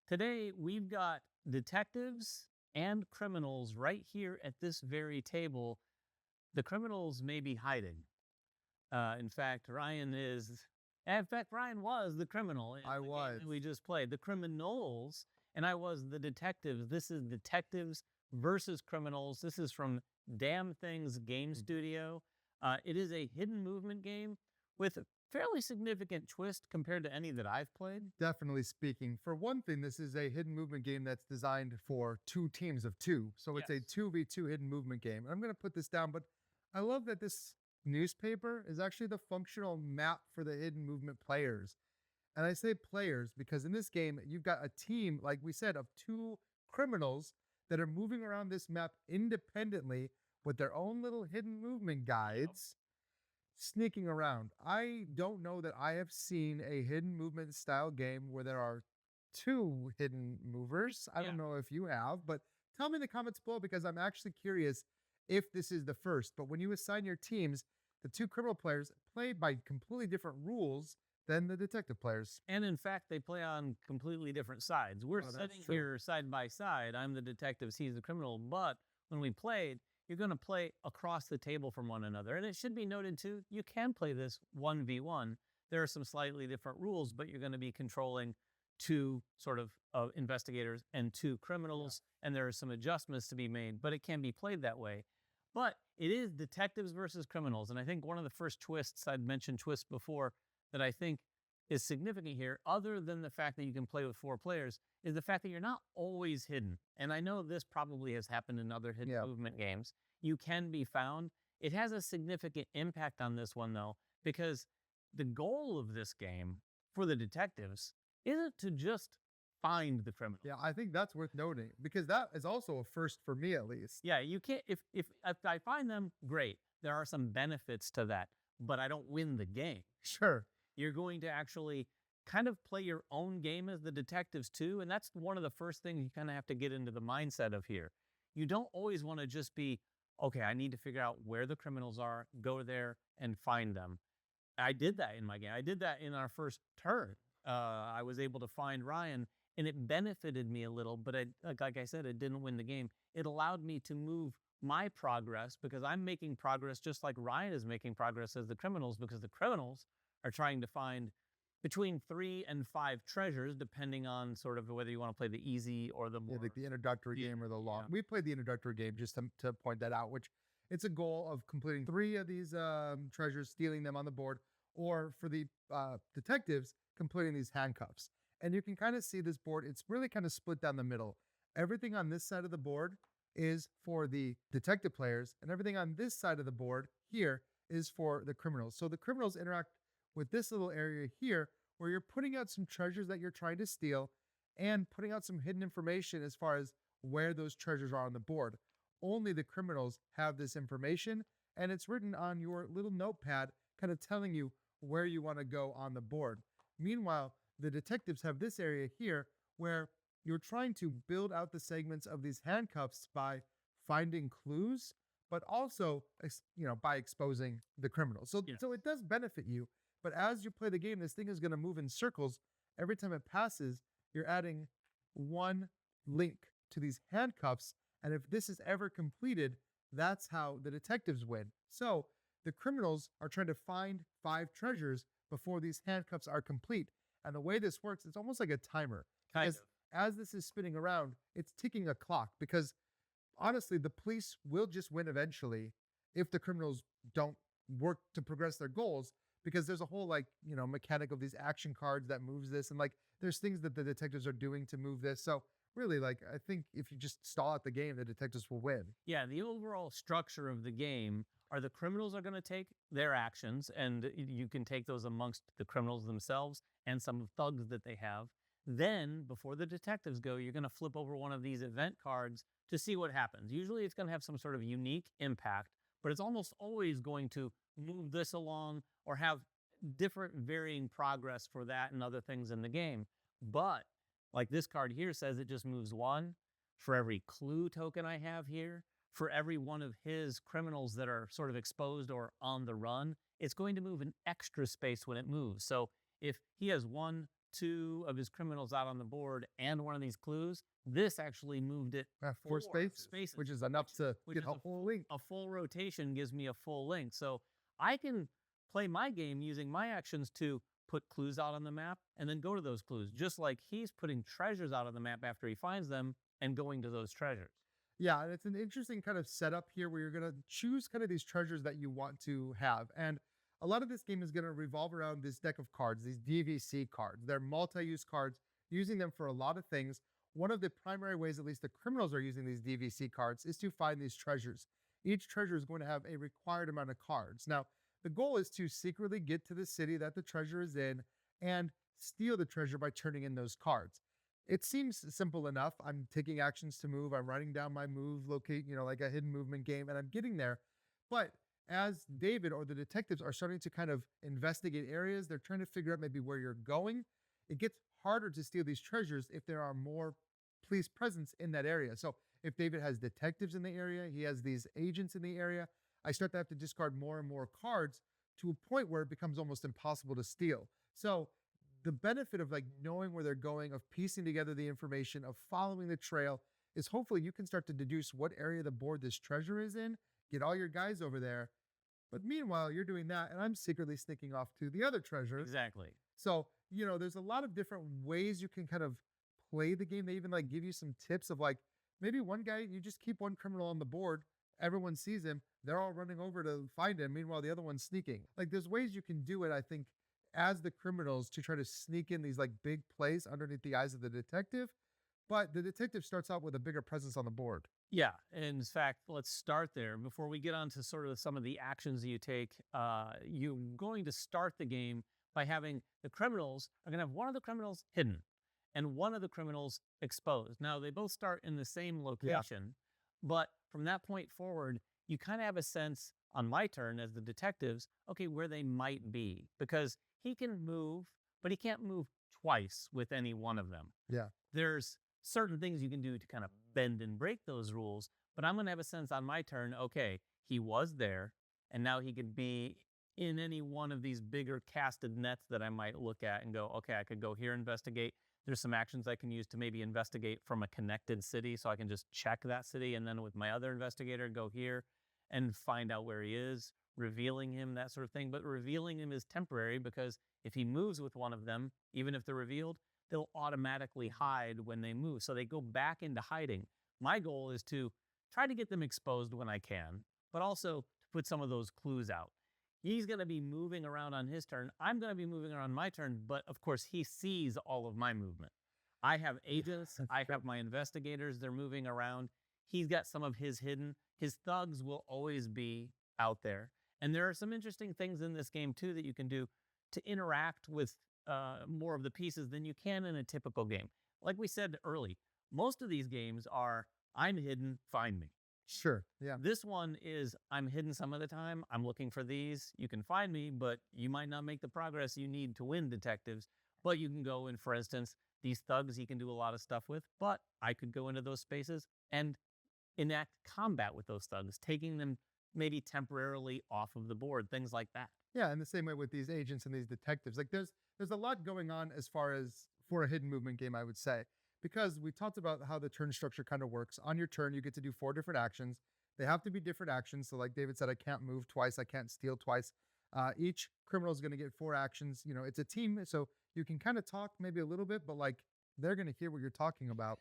Today, we've got detectives and criminals right here at this very table. The criminals may be hiding. In fact, Ryan was the criminal in I the game was. that we just played. The criminals, and I was the detectives. This is detectives versus criminals. This is from Damn Things Game Studio. It is a hidden movement game with a fairly significant twist compared to any that I've played. Definitely speaking. For one thing, this is a hidden movement game that's designed for 2 teams of 2. So it's a Yes. 2v2 hidden movement game. And I'm going to put this down, but I love that this newspaper is actually the functional map for the hidden movement players. And I say players because in this game, you've got a team, like we said, of 2 criminals that are moving around this map independently with their own little hidden movement guides. Sneaking around. I don't know that I have seen a hidden movement style game where there are 2 hidden movers. I don't know if you have, but tell me in the comments below because I'm actually curious if this is the first. But when you assign your teams, the 2 criminal players play by completely different rules than the detective players. And in fact, they play on completely different sides. We're Oh, that's sitting true. here side by side. I'm the detective, he's the criminal. But when we played, you're going to play across the table from one another. And it should be noted too, you can play this 1v1. There are some slightly different rules, but you're going to be controlling 2 sort of investigators and 2 criminals. And there are some adjustments to be made, but it can be played that way. But it is detectives versus criminals. And I think one of the first twists, I'd mentioned twists before, that I think is significant here, other than the fact that you can play with 4 players, is the fact that you're not always hidden. And I know this probably has happened in other hidden movement games. You can be found. It has a significant impact on this one, though, because the goal of this game for the detectives isn't to just find the criminal. Yeah, I think that's worth noting because that is also a first for me at least. Yeah, you can't, if I find them, great. There are some benefits to that, but I don't win the game. Sure. You're going to actually kind of play your own game as the detectives too. And that's one of the first things you kind of have to get into the mindset of here. You don't always want to just be, okay, I need to figure out where the criminals are, go there and find them. I did that in my game. I did that in our first turn. I was able to find Ryan and it benefited me a little, but like I said, it didn't win the game. It allowed me to move my progress because I'm making progress just like Ryan is making progress as the criminals, because the criminals are trying to find between 3 and 5 treasures, depending on sort of whether you want to play the easy or the more. Yeah, like the introductory game or the long. We played the introductory game just to point that out, which it's a goal of completing 3 of these treasures, stealing them on the board, or for the detectives, completing these handcuffs. And you can kind of see this board. It's really kind of split down the middle. Everything on this side of the board is for the detective players, and everything on this side of the board here is for the criminals. So the criminals interact with this little area here where you're putting out some treasures that you're trying to steal and putting out some hidden information as far as where those treasures are on the board. Only the criminals have this information, and it's written on your little notepad, kind of telling you where you want to go on the board. Meanwhile, the detectives have this area here where you're trying to build out the segments of these handcuffs by finding clues, but also, by exposing the criminals. So it does benefit you. But as you play the game, this thing is going to move in circles. Every time it passes, you're adding 1 link to these handcuffs. And if this is ever completed, that's how the detectives win. So the criminals are trying to find 5 treasures before these handcuffs are complete. And the way this works, it's almost like a timer. As this is spinning around, it's ticking a clock because honestly, the police will just win eventually if the criminals don't work to progress their goals, because there's a whole mechanic of these action cards that moves this, and there's things that the detectives are doing to move this. So really, I think if you just stall out the game, the detectives will win. Yeah, the overall structure of the game are the criminals are going to take their actions, and you can take those amongst the criminals themselves and some thugs that they have. Then, before the detectives go, you're going to flip over one of these event cards to see what happens. Usually it's going to have some sort of unique impact, but it's almost always going to move this along or have different varying progress for that and other things in the game. But like this card here says, it just moves 1 for every clue token I have here. For every one of his criminals that are sort of exposed or on the run, it's going to move an extra space when it moves. So if he has 1, 2 of his criminals out on the board and one of these clues, this actually moved it 4 spaces, which is enough to get a whole link. A full rotation gives me a full link. So I can play my game using my actions to put clues out on the map and then go to those clues, just like he's putting treasures out on the map after he finds them and going to those treasures. Yeah, and it's an interesting kind of setup here where you're going to choose kind of these treasures that you want to have. And a lot of this game is going to revolve around this deck of cards, these DVC cards. They're multi-use cards, using them for a lot of things. One of the primary ways, at least the criminals are using these DVC cards, is to find these treasures. Each treasure is going to have a required amount of cards. Now, the goal is to secretly get to the city that the treasure is in and steal the treasure by turning in those cards. It seems simple enough. I'm taking actions to move. I'm writing down my move, locate, like a hidden movement game, and I'm getting there. But as David or the detectives are starting to kind of investigate areas, they're trying to figure out maybe where you're going. It gets harder to steal these treasures if there are more police presence in that area. So if David has detectives in the area, he has these agents in the area, I start to have to discard more and more cards to a point where it becomes almost impossible to steal. So the benefit of like knowing where they're going, of piecing together the information, of following the trail, is hopefully you can start to deduce what area of the board this treasure is in, get all your guys over there. But meanwhile, you're doing that, and I'm secretly sneaking off to the other treasures. Exactly. So, there's a lot of different ways you can kind of play the game. They even like give you some tips of like, maybe one guy, you just keep one criminal on the board, everyone sees him, they're all running over to find him, meanwhile the other one's sneaking. Like there's ways you can do it, I think, as the criminals to try to sneak in these like big plays underneath the eyes of the detective. But the detective starts out with a bigger presence on the board. Yeah. In fact, let's start there. Before we get on to sort of some of the actions that you take, you're going to start the game by having the criminals are going to have one of the criminals hidden and one of the criminals exposed. Now, they both start in the same location, but from that point forward, you kind of have a sense on my turn as the detectives, okay, where they might be, because he can move, but he can't move twice with any one of them. Yeah. There's certain things you can do to kind of bend and break those rules, but I'm going to have a sense on my turn, okay, he was there, and now he could be in any one of these bigger casted nets that I might look at and go, okay, I could go here, investigate. There's some actions I can use to maybe investigate from a connected city, so I can just check that city, and then with my other investigator, go here and find out where he is, revealing him, that sort of thing. But revealing him is temporary, because if he moves with one of them, even if they're revealed, they'll automatically hide when they move. So they go back into hiding. My goal is to try to get them exposed when I can, but also to put some of those clues out. He's going to be moving around on his turn. I'm going to be moving around my turn, but of course he sees all of my movement. I have agents. I have my investigators. They're moving around. He's got some of his hidden. His thugs will always be out there. And there are some interesting things in this game too that you can do to interact with more of the pieces than you can in a typical game. Like we said early, most of these games are, I'm hidden, find me. Sure, yeah. This one is, I'm hidden some of the time, I'm looking for these, you can find me, but you might not make the progress you need to win detectives. But you can go in, for instance, these thugs he can do a lot of stuff with, but I could go into those spaces and enact combat with those thugs, taking them maybe temporarily off of the board, things like that. Yeah, in the same way with these agents and these detectives. Like there's a lot going on as far as for a hidden movement game, I would say, because we talked about how the turn structure kind of works. On your turn, you get to do 4 different actions. They have to be different actions. So like David said, I can't move twice. I can't steal twice. Each criminal is going to get 4 actions. It's a team. So you can kind of talk maybe a little bit, but like they're going to hear what you're talking about.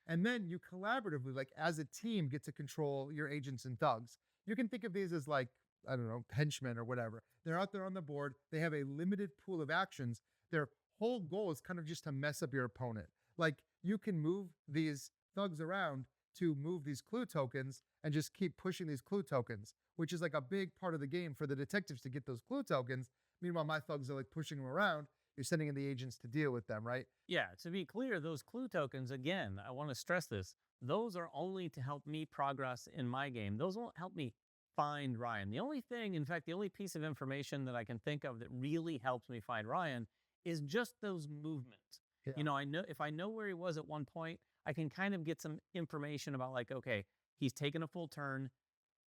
And then you collaboratively, like as a team, get to control your agents and thugs. You can think of these as like, I don't know, henchmen or whatever. They're out there on the board. They have a limited pool of actions. Their whole goal is kind of just to mess up your opponent. Like you can move these thugs around to move these clue tokens and just keep pushing these clue tokens, which is like a big part of the game for the detectives to get those clue tokens. Meanwhile, my thugs are like pushing them around. You're sending in the agents to deal with them, right? Yeah, to be clear, those clue tokens, again, I want to stress this, those are only to help me progress in my game. Those won't help me find Ryan. The only thing, in fact, the only piece of information that I can think of that really helps me find Ryan is just those movements. Yeah. I know if I know where he was at one point, I can kind of get some information about like, okay, he's taken a full turn.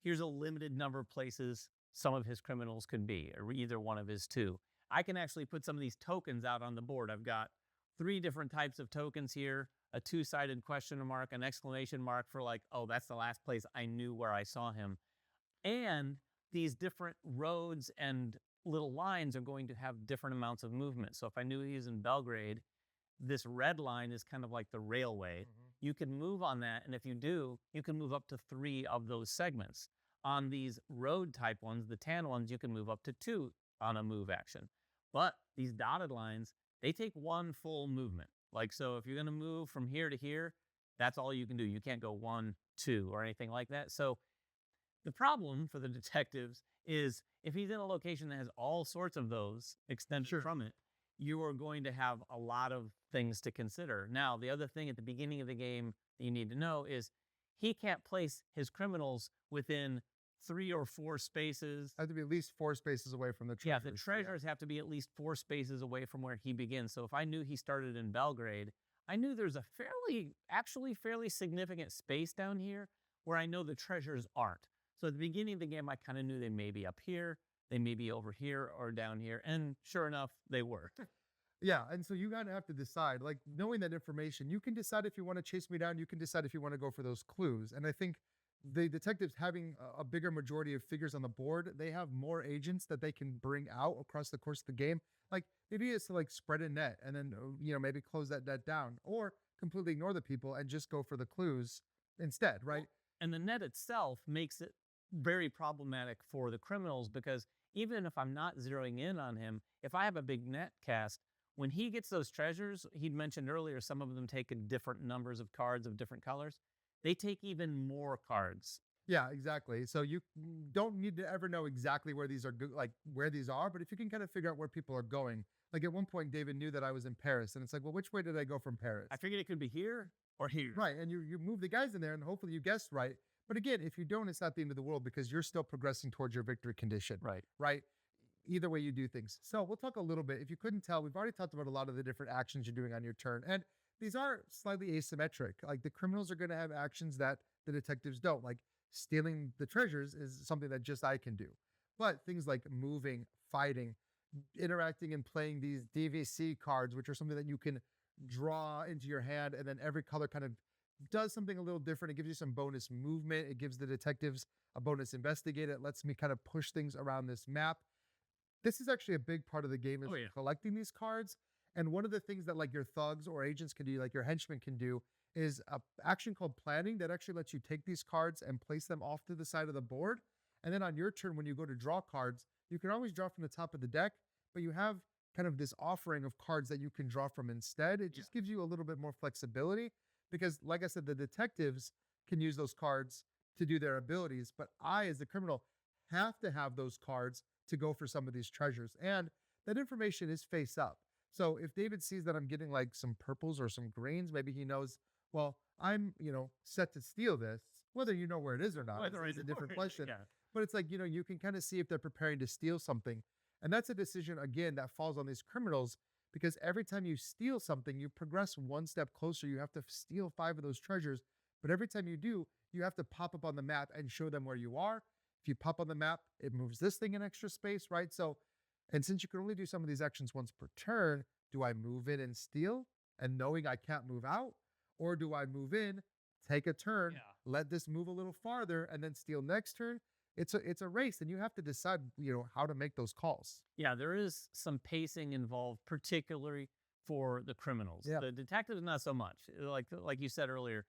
Here's a limited number of places some of his criminals could be, or either one of his 2. I can actually put some of these tokens out on the board. I've got 3 different types of tokens here, a 2-sided question mark, an exclamation mark for like, oh, that's the last place I knew where I saw him. And these different roads and little lines are going to have different amounts of movement. So if I knew he was in Belgrade, this red line is kind of like the railway. You can move on that, and if you do, you can move up to 3 of those segments. On these road type ones, the tan ones, you can move up to 2 on a move action. But these dotted lines, they take 1 full movement. Like, so if you're going to move from here to here, that's all you can do. You can't go 1, 2, or anything like that. So the problem for the detectives is if he's in a location that has all sorts of those extended from it, you are going to have a lot of things to consider. Now, the other thing at the beginning of the game that you need to know is he can't place his criminals within 3 or 4 spaces. Have to be at least 4 spaces away from the treasures. Yeah, the treasures have to be at least 4 spaces away from where he begins. So if I knew he started in Belgrade, I knew there's a fairly significant space down here where I know the treasures aren't. So at the beginning of the game, I kind of knew they may be up here, they may be over here or down here. And sure enough, they were. Yeah, and so you gotta have to decide, like, knowing that information, you can decide if you want to chase me down, you can decide if you want to go for those clues. And I think the detectives having a bigger majority of figures on the board, they have more agents that they can bring out across the course of the game. Like, the idea is to like spread a net and then, maybe close that net down, or completely ignore the people and just go for the clues instead, right? And the net itself makes it very problematic for the criminals, because even if I'm not zeroing in on him, if I have a big net cast, when he gets those treasures, he'd mentioned earlier, some of them take different numbers of cards of different colors. They take even more cards. Yeah, exactly. So you don't need to ever know exactly where these are, where these are, but if you can kind of figure out where people are going. Like at one point, David knew that I was in Paris, and it's like, well, which way did I go from Paris? I figured it could be here or here. Right, and you move the guys in there, and hopefully you guessed right. But again, if you don't, it's not the end of the world, because you're still progressing towards your victory condition. Right. Either way you do things. So we'll talk a little bit. If you couldn't tell, we've already talked about a lot of the different actions you're doing on your turn. And these are slightly asymmetric. Like, the criminals are going to have actions that the detectives don't. Like, stealing the treasures is something that just I can do. But things like moving, fighting, interacting and playing these DVC cards, which are something that you can draw into your hand, and then every color kind of does something a little different. It gives you some bonus movement. It gives the detectives a bonus investigate. It lets me kind of push things around this map. This is actually a big part of the game, is collecting these cards. And one of the things that like your thugs or agents can do, like your henchmen can do, is an action called planning that actually lets you take these cards and place them off to the side of the board. And then on your turn, when you go to draw cards, you can always draw from the top of the deck, but you have kind of this offering of cards that you can draw from instead. It just gives you a little bit more flexibility, because like I said, the detectives can use those cards to do their abilities, but I, as the criminal, have to have those cards to go for some of these treasures. And that information is face up. So if David sees that I'm getting like some purples or some greens, maybe he knows, well, I'm, set to steal this. Whether you know where it is or not, it's a different question. But it's like, you can kind of see if they're preparing to steal something. And that's a decision, again, that falls on these criminals, because every time you steal something, you progress 1 step closer. You have to steal 5 of those treasures. But every time you do, you have to pop up on the map and show them where you are. If you pop on the map, it moves this thing in extra space, right? So, and since you can only do some of these actions once per turn, do I move in and steal and knowing I can't move out? Or do I move in, take a turn, let this move a little farther, and then steal next turn? It's a race, and you have to decide, how to make those calls. Yeah, there is some pacing involved, particularly for the criminals. Yeah. The detectives, not so much. Like you said earlier,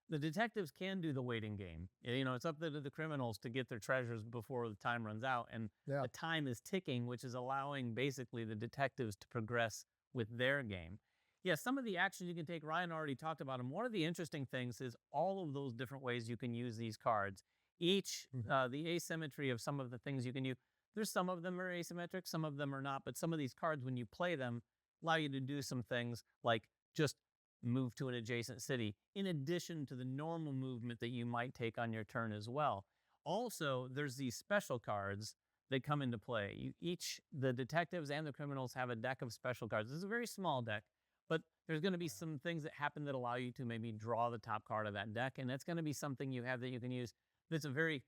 the detectives can do the waiting game. It's up to the criminals to get their treasures before the time runs out. And the time is ticking, which is allowing basically the detectives to progress with their game. Yeah, some of the actions you can take, Ryan already talked about them. One of the interesting things is all of those different ways you can use these cards. Each, the asymmetry of some of the things you can use. There's some of them are asymmetric, some of them are not. But some of these cards, when you play them, allow you to do some things like just move to an adjacent city, in addition to the normal movement that you might take on your turn as well. Also, there's these special cards that come into play. The detectives and the criminals have a deck of special cards. This is a very small deck, but there's going to be some things that happen that allow you to maybe draw the top card of that deck, and that's going to be something you have that you can use that's a very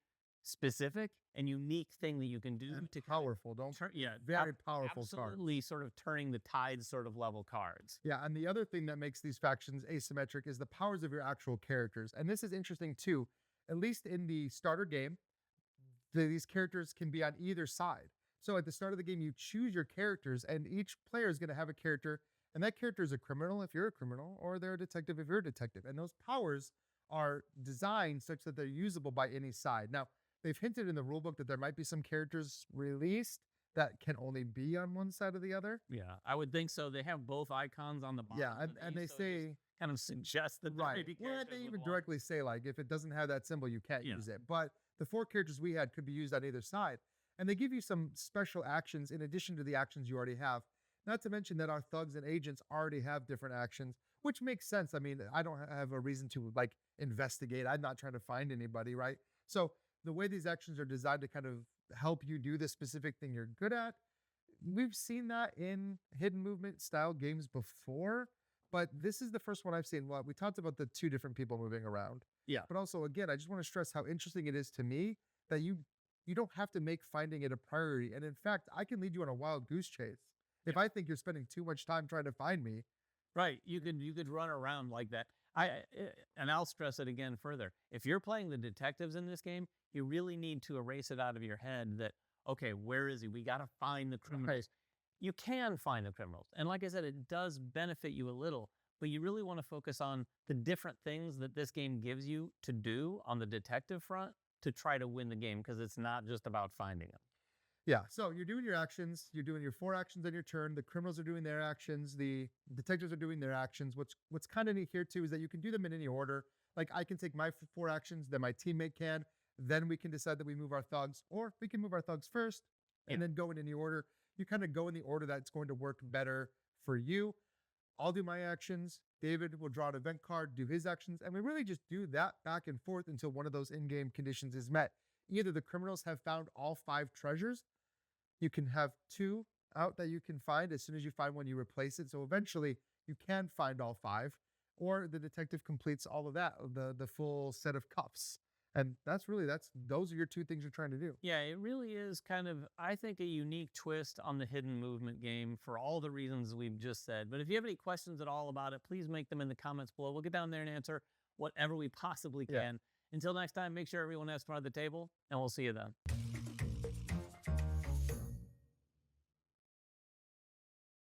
specific and unique thing that you can do And to powerful, don't turn, very powerful card. absolutely sort of turning the tide sort of level cards. Yeah, and the other thing that makes these factions asymmetric is the powers of your actual characters. And this is interesting too. At least in the starter game, these characters can be on either side. So at the start of the game, you choose your characters, and each player is going to have a character, and that character is a criminal if you're a criminal, or they're a detective if you're a detective. And those powers are designed such that they're usable by any side. Now, they've hinted in the rulebook that there might be some characters released that can only be on one side or the other. Yeah, I would think so. They have both icons on the bottom. Yeah, of and these, they so it say just kind of suggest that there may right. be Well, characters they with even one. directly say like if it doesn't have that symbol, you can't Yeah. use it. But the 4 characters we had could be used on either side, and they give you some special actions in addition to the actions you already have. Not to mention that our thugs and agents already have different actions, which makes sense. I mean, I don't have a reason to like investigate. I'm not trying to find anybody, right? So the way these actions are designed to kind of help you do the specific thing you're good at, we've seen that in hidden movement style games before, but this is the first one I've seen. Well, we talked about the 2 different people moving around. Yeah. But also, again, I just want to stress how interesting it is to me that you don't have to make finding it a priority. And in fact, I can lead you on a wild goose chase. If I think you're spending too much time trying to find me, Right. You could run around like that. And I'll stress it again further. If you're playing the detectives in this game, you really need to erase it out of your head that, okay, where is he? We got to find the criminals. Right. You can find the criminals. And like I said, it does benefit you a little, but you really want to focus on the different things that this game gives you to do on the detective front to try to win the game, because it's not just about finding them. yeah. So you're doing your actions. You're doing your 4 actions on your turn. The criminals are doing their actions. The detectives are doing their actions. What's kind of neat here too is that you can do them in any order. Like I can take my 4 actions, then my teammate can. Then we can decide that we move our thugs, or we can move our thugs first and then go in any order. You kind of go in the order that's going to work better for you. I'll do my actions. David will draw an event card, do his actions, and we really just do that back and forth until one of those in-game conditions is met. Either the criminals have found all 5 treasures. You can have 2 out that you can find. As soon as you find one, you replace it. So eventually you can find all 5, or the detective completes all of that, the full set of cuffs. And those are your 2 things you're trying to do. Yeah, it really is kind of, I think, a unique twist on the hidden movement game for all the reasons we've just said. But if you have any questions at all about it, please make them in the comments below. We'll get down there and answer whatever we possibly can. Yeah. Until next time, make sure everyone has fun at the table, and we'll see you then.